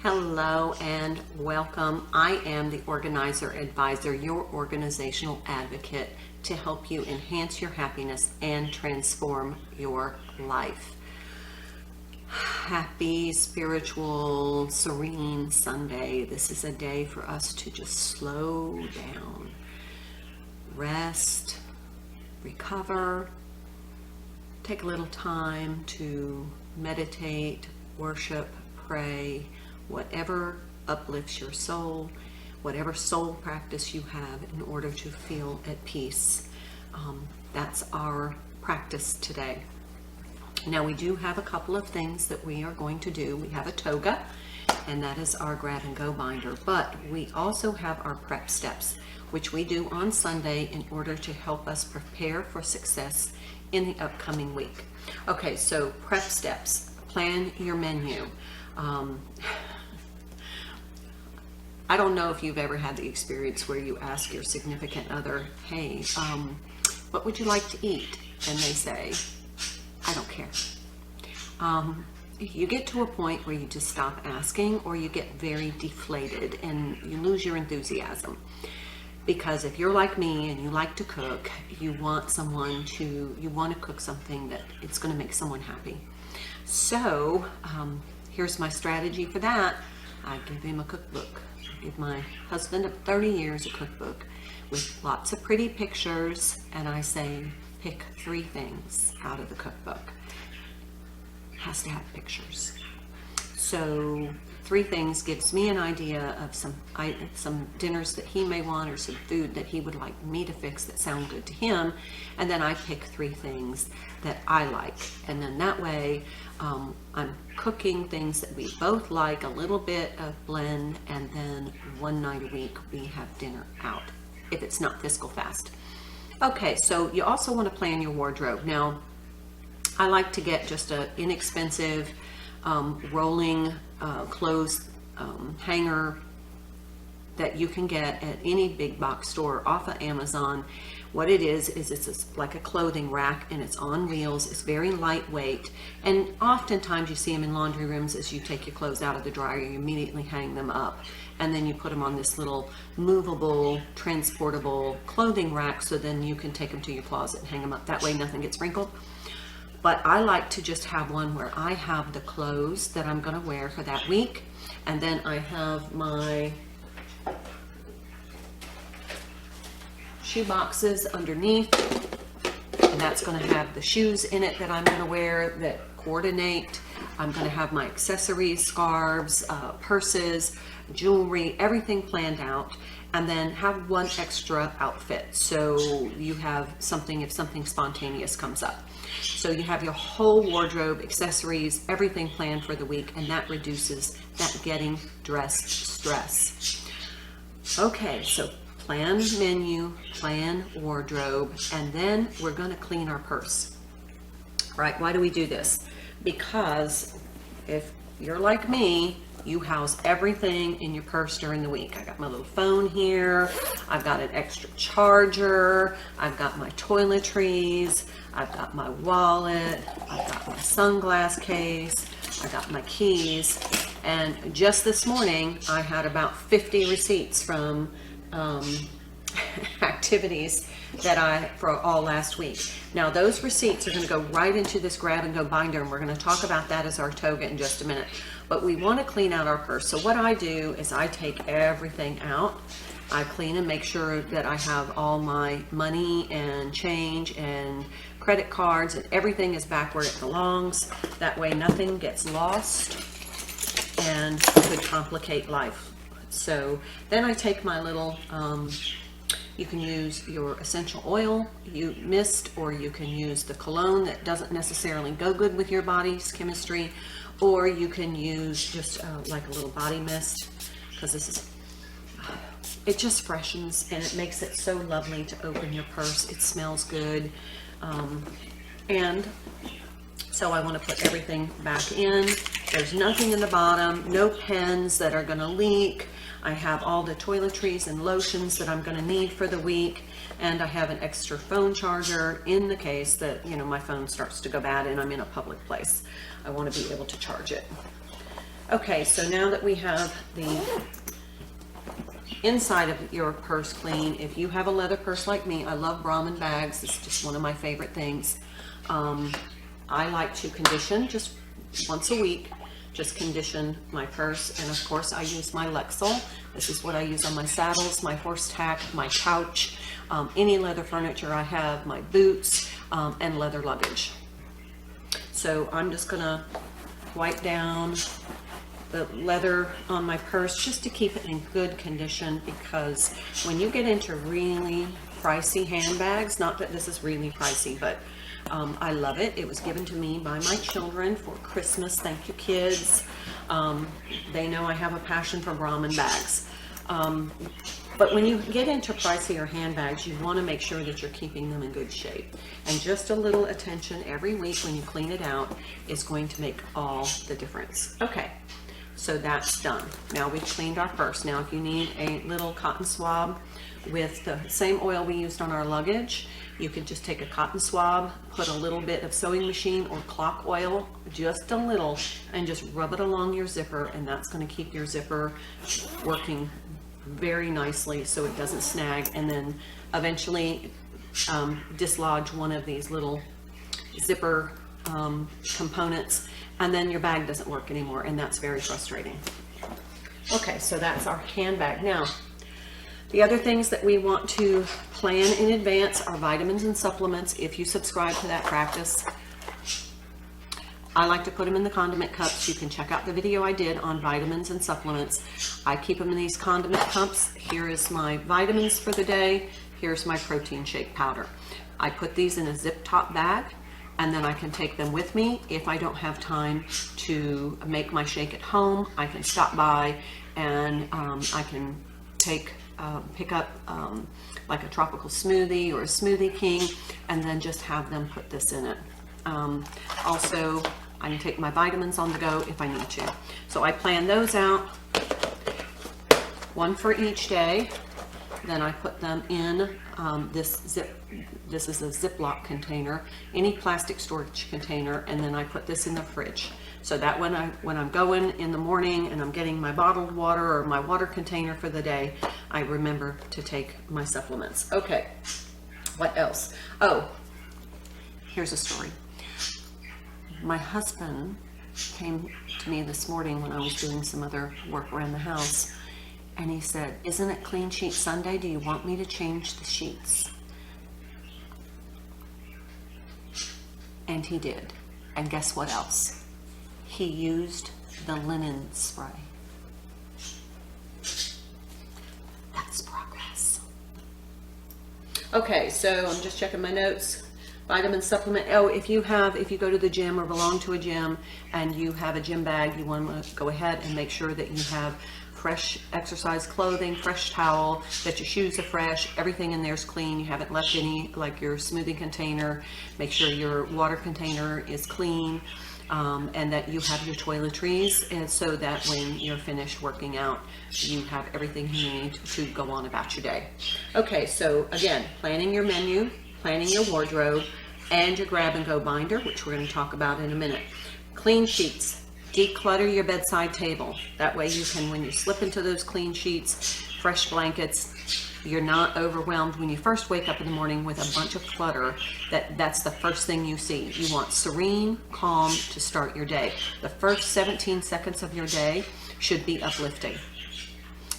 Hello and welcome. I am the Organizer Advisor, your organizational advocate to help you enhance your happiness and transform your life. Happy, spiritual, serene Sunday. This is a day for us to just slow down, rest, recover, take a little time to meditate, worship, pray, whatever uplifts your soul, whatever soul practice you have in order to feel at peace. That's our practice today. Now we do have a couple of things that we are going to do. We have a TOGA, and that is our grab and go binder, but we also have our prep steps, which we do on Sunday in order to help us prepare for success in the upcoming week. Okay, so prep steps, plan your menu. I don't know if you've ever had the experience where you ask your significant other, hey, what would you like to eat? And they say, I don't care. You get to a point where you just stop asking, or you get very deflated and you lose your enthusiasm. Because if you're like me and you like to cook, you want to cook something that it's going to make someone happy. So here's my strategy for that. I give him a cookbook. I give my husband of 30 years a cookbook with lots of pretty pictures, and I say, pick 3 things out of the cookbook. It has to have pictures. So 3 things gives me an idea of some dinners that he may want, or some food that he would like me to fix that sound good to him, and then I pick 3 things that I like, and then that way I'm cooking things that we both like, a little bit of blend, and then one night a week we have dinner out if it's not fiscal fast. Okay, so you also want to plan your wardrobe. Now I like to get just an inexpensive rolling clothes hanger that you can get at any big box store off of Amazon. What it is it's like a clothing rack, and it's on wheels. It's very lightweight, and oftentimes you see them in laundry rooms. As you take your clothes out of the dryer, you immediately hang them up, and then you put them on this little movable, transportable clothing rack, so then you can take them to your closet and hang them up. That way nothing gets wrinkled. But I like to just have one where I have the clothes that I'm going to wear for that week, and then I have my shoe boxes underneath, and that's going to have the shoes in it that I'm going to wear that coordinate. I'm going to have my accessories, scarves, purses, jewelry, everything planned out, and then have one extra outfit so you have something if something spontaneous comes up. So you have your whole wardrobe, accessories, everything planned for the week, and that reduces that getting dressed stress. Okay, so plan menu, plan wardrobe, and then we're going to clean our purse. Right? Why do we do this? Because if you're like me, you house everything in your purse during the week. I got my little phone here. I've got an extra charger. I've got my toiletries. I've got my wallet. I've got my sunglass case. I got my keys. And just this morning, I had about 50 receipts from activities that for all last week. Now those receipts are going to go right into this grab and go binder, and we're going to talk about that as our TOGA in just a minute. But we want to clean out our purse. So what I do is I take everything out. I clean and make sure that I have all my money and change and credit cards, and everything is back where it belongs. That way nothing gets lost and could complicate life. So then I take my little, you can use your essential oil, mist, or you can use the cologne that doesn't necessarily go good with your body's chemistry, or you can use just like a little body mist, because it just freshens and it makes it so lovely to open your purse. It smells good. And so I want to put everything back in. There's nothing in the bottom, no pens that are going to leak. I have all the toiletries and lotions that I'm going to need for the week, and I have an extra phone charger in the case that, my phone starts to go bad and I'm in a public place. I want to be able to charge it. Okay, so now that we have the inside of your purse clean, if you have a leather purse like me, I love Brahmin bags. It's just one of my favorite things. I like to condition just once a week, just condition my purse. And of course I use my Lexel. This is what I use on my saddles, my horse tack, my couch, any leather furniture I have, my boots, and leather luggage. So I'm just gonna wipe down the leather on my purse just to keep it in good condition, because when you get into really pricey handbags, not that this is really pricey, but I love it. It was given to me by my children for Christmas. Thank you, kids. They know I have a passion for Brahmin bags. But when you get into pricier handbags, you want to make sure that you're keeping them in good shape. And just a little attention every week when you clean it out is going to make all the difference. Okay, so that's done. Now we've cleaned our purse. Now if you need a little cotton swab with the same oil we used on our luggage, you could just take a cotton swab, put a little bit of sewing machine or clock oil, just a little, and just rub it along your zipper, and that's going to keep your zipper working very nicely so it doesn't snag, and then eventually dislodge one of these little zipper components, and then your bag doesn't work anymore, and that's very frustrating. Okay, so that's our handbag. Now, the other things that we want to plan in advance are vitamins and supplements. If you subscribe to that practice, I like to put them in the condiment cups. You can check out the video I did on vitamins and supplements. I keep them in these condiment cups. Here is my vitamins for the day. Here's my protein shake powder. I put these in a zip top bag, and then I can take them with me. If I don't have time to make my shake at home, I can stop by and I can pick up like a tropical smoothie or a Smoothie King, and then just have them put this in it. Also, I can take my vitamins on the go if I need to. So I plan those out, one for each day. Then I put them in this is a Ziploc container, any plastic storage container, and then I put this in the fridge. So that when I'm going in the morning and I'm getting my bottled water or my water container for the day, I remember to take my supplements. Okay, what else? Oh, here's a story. My husband came to me this morning when I was doing some other work around the house, and he said, "Isn't it Clean Sheet Sunday? Do you want me to change the sheets?" And he did. And guess what else? He used the linen spray. That's progress. Okay, so I'm just checking my notes. Vitamin supplement. Oh, if you go to the gym or belong to a gym and you have a gym bag, you want to go ahead and make sure that you have fresh exercise clothing, fresh towel, that your shoes are fresh, everything in there is clean. You haven't left any, like your smoothie container. Make sure your water container is clean, and that you have your toiletries, and so that when you're finished working out, you have everything you need to go on about your day. Okay, so again, planning your menu, planning your wardrobe, and your grab-and-go binder, which we're going to talk about in a minute. Clean sheets. Declutter your bedside table. That way you can, when you slip into those clean sheets, fresh blankets, you're not overwhelmed when you first wake up in the morning with a bunch of clutter. That's the first thing you see. You want serene, calm to start your day. The first 17 seconds of your day should be uplifting.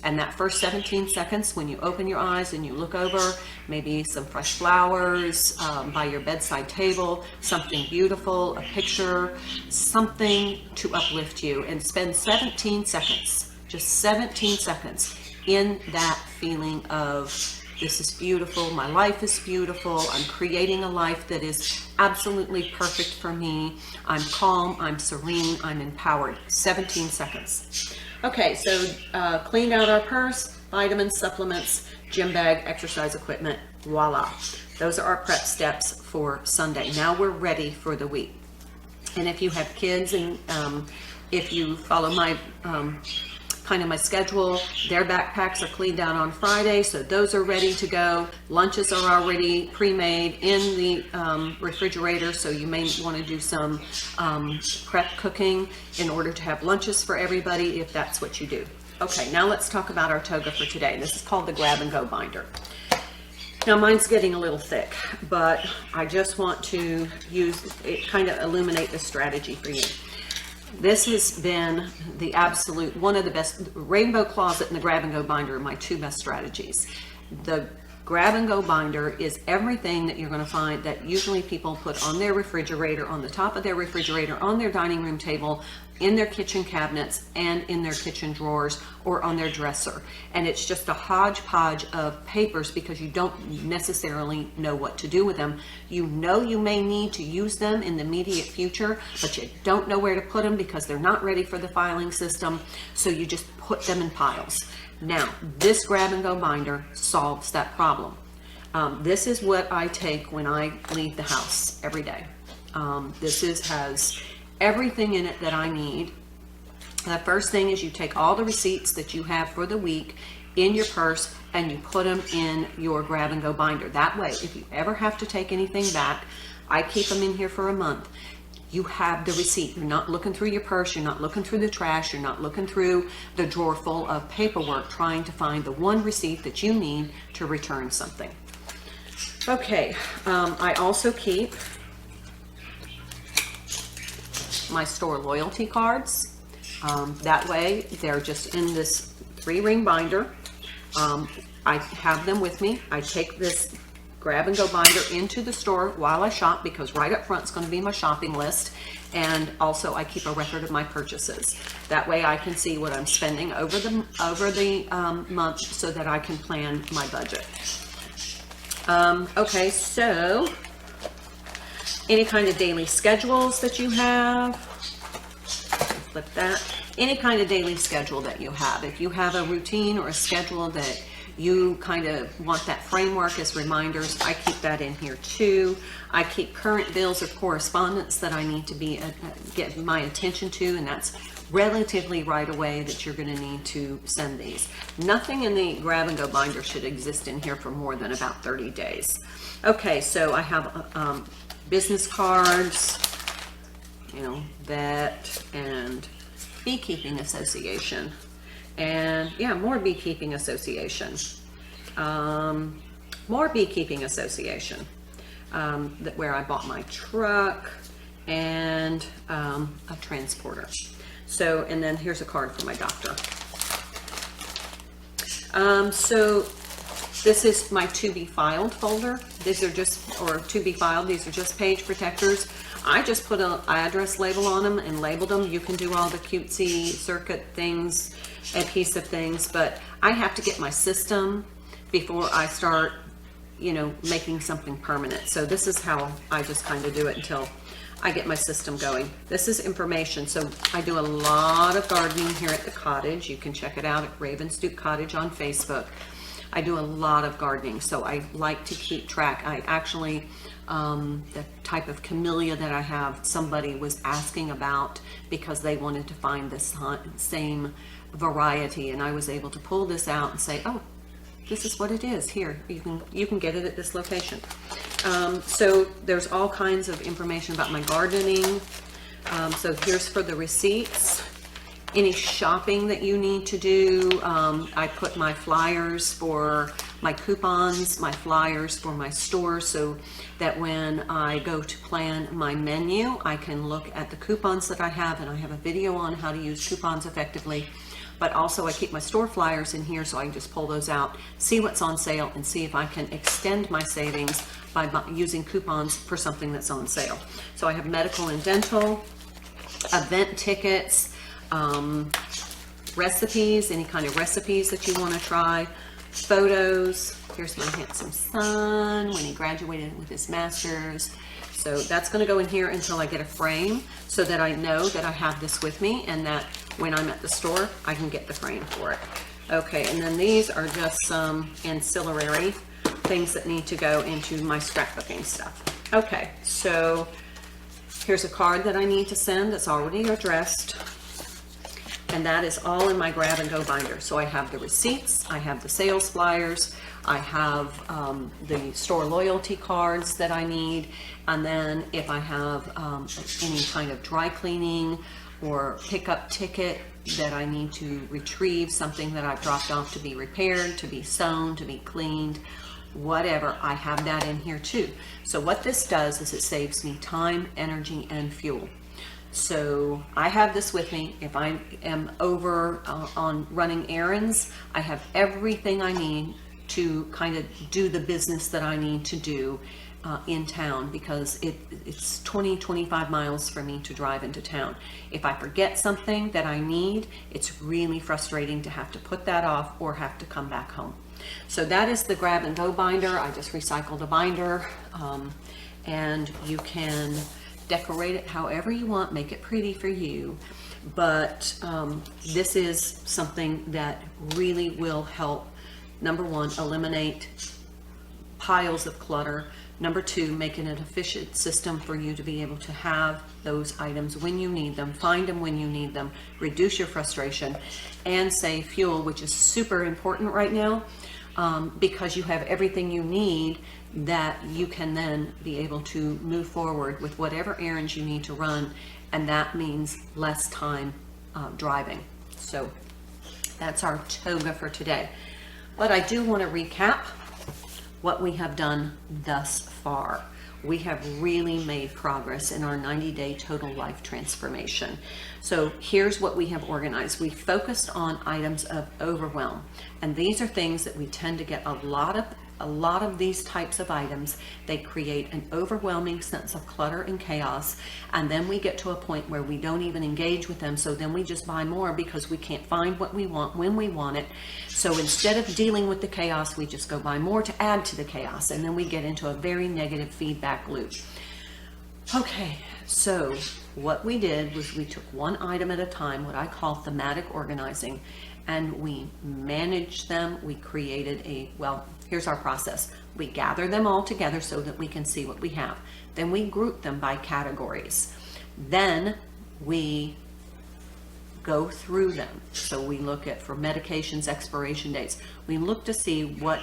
And that first 17 seconds, when you open your eyes and you look over, maybe some fresh flowers by your bedside table, something beautiful, a picture, something to uplift you, and spend 17 seconds, just 17 seconds in that feeling of, this is beautiful, my life is beautiful, I'm creating a life that is absolutely perfect for me, I'm calm, I'm serene, I'm empowered. 17 seconds. Okay, so cleaned out our purse, vitamins, supplements, gym bag, exercise equipment, voila. Those are our prep steps for Sunday. Now we're ready for the week. And if you have kids, and if you follow my kind of my schedule. Their backpacks are cleaned out on Friday, so those are ready to go. Lunches are already pre-made in the refrigerator, so you may want to do some prep cooking in order to have lunches for everybody if that's what you do. Okay, now let's talk about our TOGA for today. This is called the Grab and Go binder. Now mine's getting a little thick, but I just want to use it, kind of illuminate the strategy for you. This has been the absolute, one of the best. Rainbow Closet and the Grab and Go binder are my two best strategies. The Grab and Go binder is everything that you're going to find that usually people put on their refrigerator, on the top of their refrigerator, on their dining room table, in their kitchen cabinets, and in their kitchen drawers, or on their dresser. And it's just a hodgepodge of papers because you don't necessarily know what to do with them. You know you may need to use them in the immediate future, but you don't know where to put them because they're not ready for the filing system, so you just put them in piles. Now, this Grab and Go binder solves that problem. This is what I take when I leave the house every day. Has everything in it that I need. The first thing is you take all the receipts that you have for the week in your purse and you put them in your Grab and Go binder. That way, if you ever have to take anything back, I keep them in here for a month. You have the receipt. You're not looking through your purse. You're not looking through the trash. You're not looking through the drawer full of paperwork trying to find the one receipt that you need to return something. Okay, I also keep my store loyalty cards. That way they're just in this 3-ring binder. I have them with me. I take this Grab and Go binder into the store while I shop because right up front is going to be my shopping list, and also I keep a record of my purchases. That way I can see what I'm spending over the month so that I can plan my budget. Okay, so any kind of daily schedules that you have, flip that, any kind of daily schedule that you have. If you have a routine or a schedule that you kind of want that framework as reminders, I keep that in here too. I keep current bills or correspondence that I need to be get my attention to, and that's relatively right away that you're going to need to send these. Nothing in the Grab and Go binder should exist in here for more than about 30 days. Okay, so I have business cards, you know, vet and beekeeping association, and yeah, more beekeeping association, where I bought my truck and a transporter. So, and then here's a card for my doctor. So this is my to be filed folder. These are just, or to be filed, these are just page protectors. I just put an address label on them and labeled them. You can do all the cutesy circuit things, adhesive things, but I have to get my system before I start, you know, making something permanent. So this is how I just kind of do it until I get my system going. This is information. So I do a lot of gardening here at the cottage. You can check it out at Ravensduke Cottage on Facebook. I do a lot of gardening, so I like to keep track. I actually, the type of camellia that I have, somebody was asking about because they wanted to find this same variety, and I was able to pull this out and say, oh, this is what it is. Here, you can get it at this location. So there's all kinds of information about my gardening. So here's for the receipts. Any shopping that you need to do, I put my flyers for my coupons, my flyers for my store, so that when I go to plan my menu, I can look at the coupons that I have, and I have a video on how to use coupons effectively. But also I keep my store flyers in here, so I can just pull those out, see what's on sale, and see if I can extend my savings by using coupons for something that's on sale. So I have medical and dental, event tickets, recipes, any kind of recipes that you want to try, photos. Here's my handsome son when he graduated with his master's. So that's going to go in here until I get a frame, so that I know that I have this with me and that when I'm at the store, I can get the frame for it. Okay, and then these are just some ancillary things that need to go into my scrapbooking stuff. Okay, so here's a card that I need to send that's already addressed. And that is all in my grab and go binder. So I have the receipts, I have the sales flyers, I have the store loyalty cards that I need, and then if I have any kind of dry cleaning or pickup ticket that I need to retrieve, something that I've dropped off to be repaired, to be sewn, to be cleaned, whatever, I have that in here too. So what this does is it saves me time, energy, and fuel. So I have this with me. If I am over on running errands, I have everything I need to kind of do the business that I need to do in town, because it's 20-25 miles for me to drive into town. If I forget something that I need, it's really frustrating to have to put that off or have to come back home. So that is the grab and go binder. I just recycled a binder, and you can decorate it however you want, make it pretty for you. But this is something that really will help, number one, eliminate piles of clutter. Number two, make it an efficient system for you to be able to have those items when you need them, find them when you need them, reduce your frustration, and save fuel, which is super important right now, because you have everything you need that you can then be able to move forward with whatever errands you need to run, and that means less time driving. So that's our TOGA for today. But I do want to recap what we have done thus far. We have really made progress in our 90-day total life transformation. So here's what we have organized. We focused on items of overwhelm, and these are things that we tend to get a lot of these types of items. They create an overwhelming sense of clutter and chaos, and then we get to a point where we don't even engage with them, so then we just buy more because we can't find what we want when we want it. So instead of dealing with the chaos, we just go buy more to add to the chaos, and then we get into a very negative feedback loop. Okay, so what we did was we took one item at a time, what I call thematic organizing, and we managed them. We created here's our process. We gather them all together so that we can see what we have. Then we group them by categories. Then we go through them. So we look at, for medications, expiration dates, we look to see what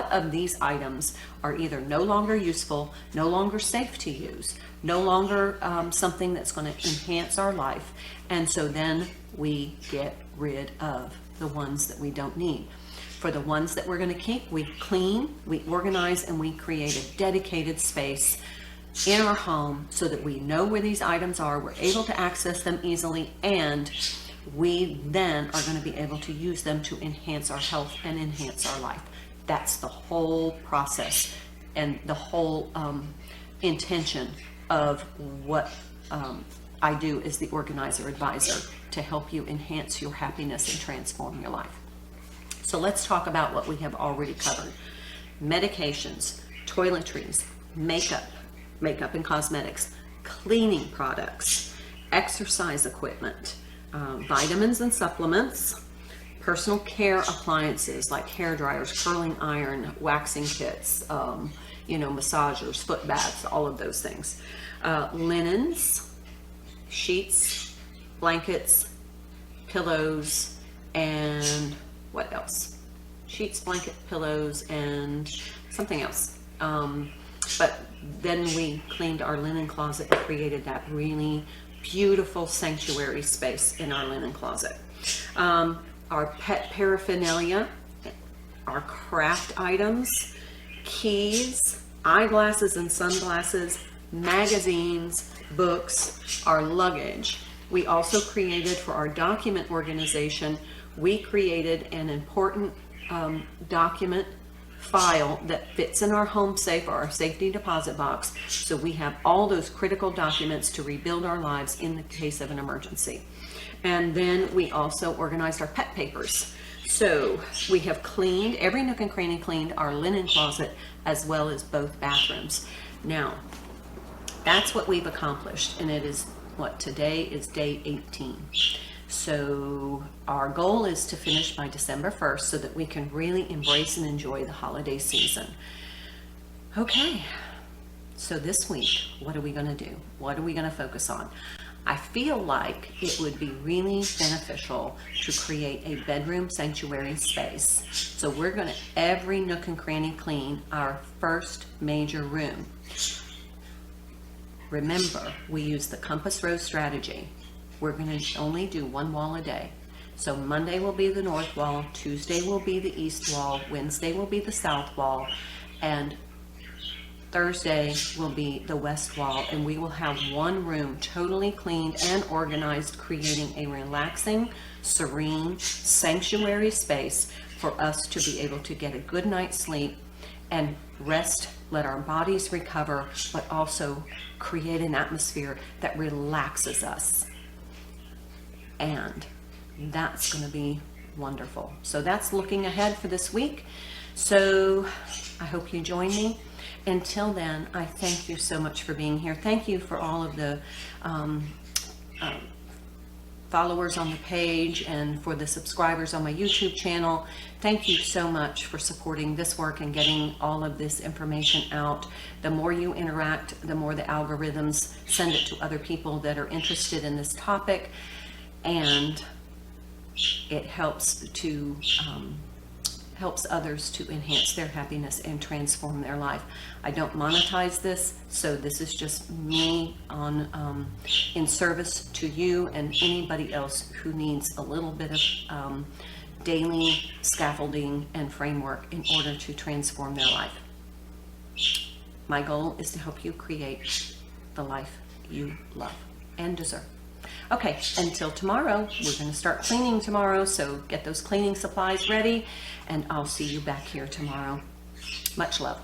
of these items are either no longer useful, no longer safe to use, no longer something that's going to enhance our life. And so then we get rid of the ones that we don't need. For the ones that we're going to keep, we clean, we organize, and we create a dedicated space in our home so that we know where these items are, we're able to access them easily, and we then are going to be able to use them to enhance our health and enhance our life. That's the whole process and the whole intention of what I do as the organizer advisor, to help you enhance your happiness and transform your life. So let's talk about what we have already covered. Medications, toiletries, makeup and cosmetics, cleaning products, exercise equipment, vitamins and supplements, personal care appliances like hair dryers, curling iron, waxing kits, massagers, foot baths, all of those things. Linens, sheets, blankets, pillows, and what else? Sheets, blanket, pillows, and something else. But then we cleaned our linen closet and created that really beautiful sanctuary space in our linen closet. Our pet paraphernalia, our craft items, keys, eyeglasses and sunglasses, magazines, books, our luggage. We also created, for our document organization, we created an important document file that fits in our home safe or our safety deposit box, so we have all those critical documents to rebuild our lives in the case of an emergency. And then we also organized our pet papers. So we have cleaned every nook and cranny, cleaned our linen closet as well as both bathrooms. Now, that's what we've accomplished, and it is what today is day 18. So our goal is to finish by December 1st so that we can really embrace and enjoy the holiday season. Okay, so this week, what are we going to do? What are we going to focus on? I feel like it would be really beneficial to create a bedroom sanctuary space. So we're going to every nook and cranny clean our first major room. Remember, we use the compass rose strategy. We're going to only do one wall a day. So Monday will be the north wall, Tuesday will be the east wall, Wednesday will be the south wall, and Thursday will be the west wall, and we will have one room totally cleaned and organized, creating a relaxing, serene sanctuary space for us to be able to get a good night's sleep and rest, let our bodies recover, but also create an atmosphere that relaxes us. And that's going to be wonderful. So that's looking ahead for this week. So I hope you join me. Until then, I thank you so much for being here. Thank you for all of the followers on the page and for the subscribers on my YouTube channel. Thank you so much for supporting this work and getting all of this information out. The more you interact, the more the algorithms send it to other people that are interested in this topic, and it helps others to enhance their happiness and transform their life. I don't monetize this, so this is just me on in service to you and anybody else who needs a little bit of daily scaffolding and framework in order to transform their life. My goal is to help you create the life you love and deserve. Okay, until tomorrow, we're going to start cleaning tomorrow, so get those cleaning supplies ready, and I'll see you back here tomorrow. Much love.